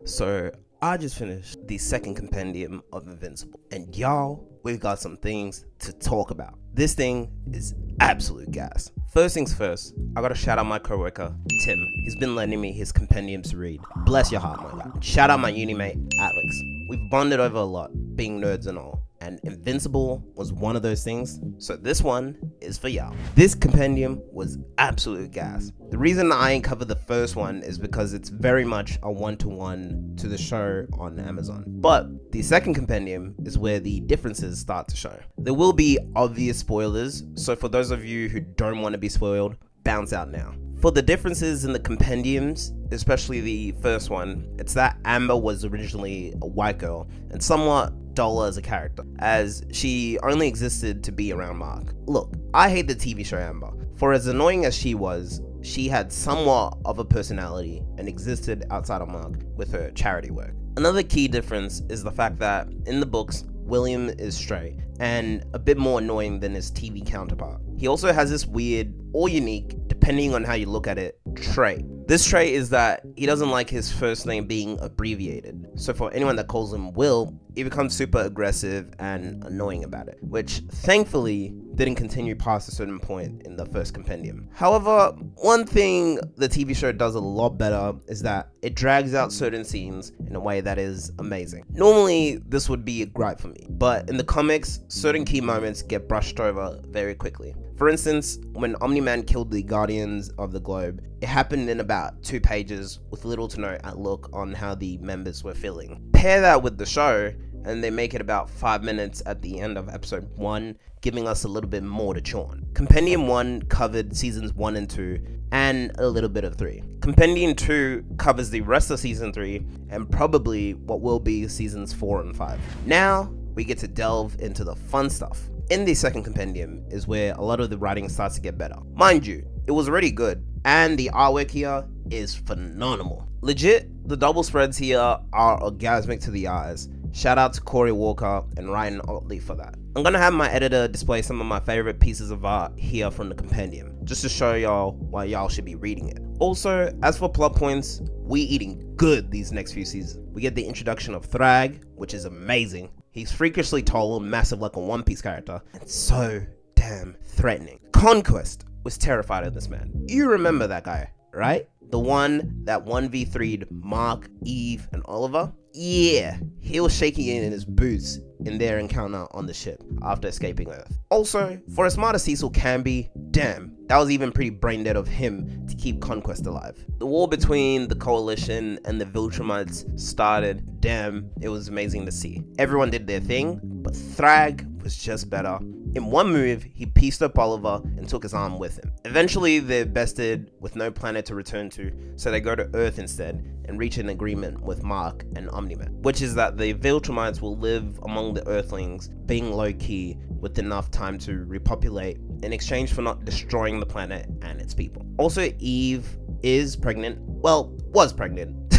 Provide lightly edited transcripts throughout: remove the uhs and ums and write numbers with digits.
So I just finished the second compendium of Invincible, and y'all, we've got some things to talk about. This thing is absolute gas. First things first, I gotta shout out my coworker, Tim. He's been lending me his compendiums to read. Bless your heart, my guy. Shout out my uni mate, Alex. We've bonded over a lot, being nerds and all, and Invincible was one of those things, so this one is for y'all. This compendium was absolute gas. The reason I ain't covered the first one is because it's very much a one-to-one to the show on Amazon. But the second compendium is where the differences start to show. There will be obvious spoilers, so for those of you who don't want to be spoiled, bounce out now. For the differences in the compendiums, especially the first one, it's that Amber was originally a white girl and somewhat duller as a character, as she only existed to be around Mark. Look, I hate the TV show Amber. For as annoying as she was, she had somewhat of a personality and existed outside of Mark with her charity work. Another key difference is the fact that in the books, William is straight and a bit more annoying than his TV counterpart. He also has this weird or unique, depending on how you look at it, trait. This trait is that he doesn't like his first name being abbreviated. So for anyone that calls him Will, he becomes super aggressive and annoying about it, which thankfully didn't continue past a certain point in the first compendium. However, one thing the TV show does a lot better is that it drags out certain scenes in a way that is amazing. Normally, this would be a gripe for me, but in the comics, certain key moments get brushed over very quickly. For instance, when Omni-Man killed the Guardians of the Globe, it happened in about 2 pages with little to no outlook on how the members were feeling. Pair that with the show, and they make it about 5 minutes at the end of episode 1, giving us a little bit more to chew on. Compendium 1 covered seasons 1 and 2, and a little bit of 3. Compendium 2 covers the rest of season 3, and probably what will be seasons 4 and 5. Now, we get to delve into the fun stuff. In the second compendium is where a lot of the writing starts to get better. Mind you, it was already good, and the artwork here is phenomenal. Legit, the double spreads here are orgasmic to the eyes. Shout out to Corey Walker and Ryan Otley for that. I'm gonna have my editor display some of my favorite pieces of art here from the compendium, just to show y'all why y'all should be reading it. Also, as for plot points, we eating good these next few seasons. We get the introduction of Thrag, which is amazing. He's freakishly tall and massive like a One Piece character, and so damn threatening. Conquest was terrified of this man. You remember that guy, right? The one that 1v3'd Mark, Eve, and Oliver? Yeah, he was shaking in his boots in their encounter on the ship after escaping Earth. Also, for as smart as Cecil can be, damn, that was even pretty brain dead of him to keep Conquest alive. The war between the Coalition and the Viltrumites started, damn, it was amazing to see. Everyone did their thing, but Thrag was just better. In one move, he pieced up Oliver and took his arm with him. Eventually, they're bested with no planet to return to, so they go to Earth instead and reach an agreement with Mark and Omni-Man, which is that the Viltrumites will live among the Earthlings, being low-key with enough time to repopulate in exchange for not destroying the planet and its people. Also, Eve is pregnant, well, was pregnant,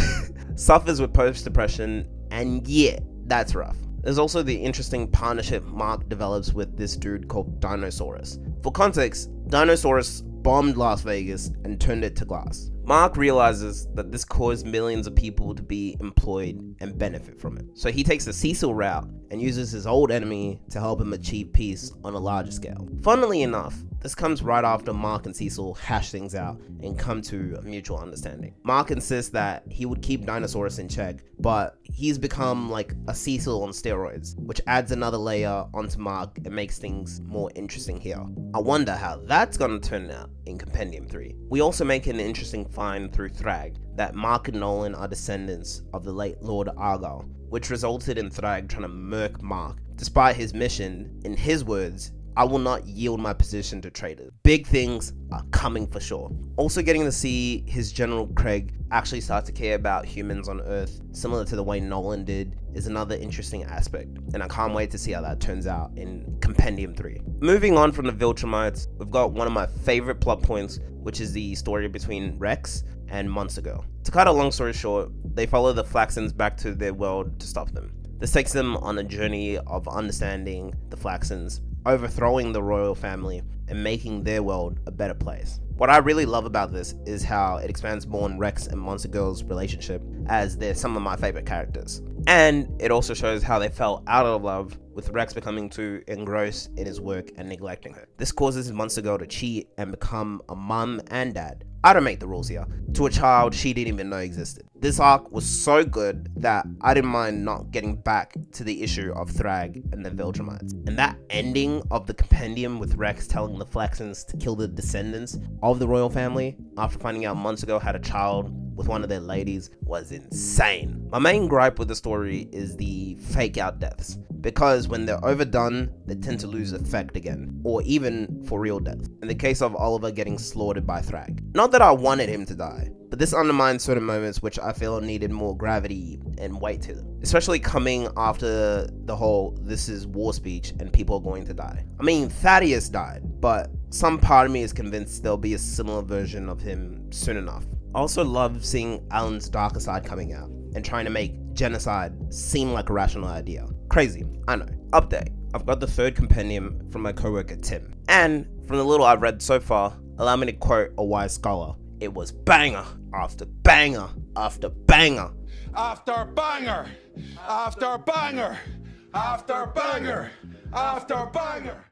suffers with post-depression, and yeah, that's rough. There's also the interesting partnership Mark develops with this dude called Dinosaurus. For context, Dinosaurus bombed Las Vegas and turned it to glass. Mark realizes that this caused millions of people to be employed and benefit from it. So he takes the Cecil route and uses his old enemy to help him achieve peace on a larger scale. Funnily enough, this comes right after Mark and Cecil hash things out and come to a mutual understanding. Mark insists that he would keep Dinosaurus in check, but he's become like a Cecil on steroids, which adds another layer onto Mark and makes things more interesting here. I wonder how that's gonna turn out in Compendium 3. We also make an interesting find through Thrag that Mark and Nolan are descendants of the late Lord Argyle, which resulted in Thrag trying to murk Mark. Despite his mission, in his words, I will not yield my position to traitors. Big things are coming for sure. Also getting to see his General Craig actually start to care about humans on Earth, similar to the way Nolan did, is another interesting aspect, and I can't wait to see how that turns out in Compendium 3. Moving on from the Viltrumites, we've got one of my favorite plot points, which is the story between Rex and Monster Girl. To cut a long story short, they follow the Flaxans back to their world to stop them. This takes them on a journey of understanding the Flaxans, overthrowing the royal family, and making their world a better place. What I really love about this is how it expands more on Rex and Monster Girl's relationship, as they're some of my favorite characters. And it also shows how they fell out of love, with Rex becoming too engrossed in his work and neglecting her. This causes Monster Girl to cheat and become a mum and dad. I don't make the rules here, to a child she didn't even know existed. This arc was so good that I didn't mind not getting back to the issue of Thrag and the Viltrumites. And that ending of the Compendium with Rex telling the Flaxens to kill the descendants of the royal family after finding out Monster Girl had a child with one of their ladies was insane. My main gripe with the story is the fake out deaths, because when they're overdone, they tend to lose effect again, or even for real deaths. In the case of Oliver getting slaughtered by Thrag. Not that I wanted him to die, but this undermines certain moments which I feel needed more gravity and weight to them. Especially coming after the whole "this is war" speech and people are going to die. I mean, Thaddeus died, but some part of me is convinced there'll be a similar version of him soon enough. I also love seeing Alan's darker side coming out and trying to make genocide seem like a rational idea. Crazy, I know. Update. I've got the third compendium from my coworker Tim. And from the little I've read so far, allow me to quote a wise scholar. It was banger after banger after banger. After banger, after banger, after banger, after banger.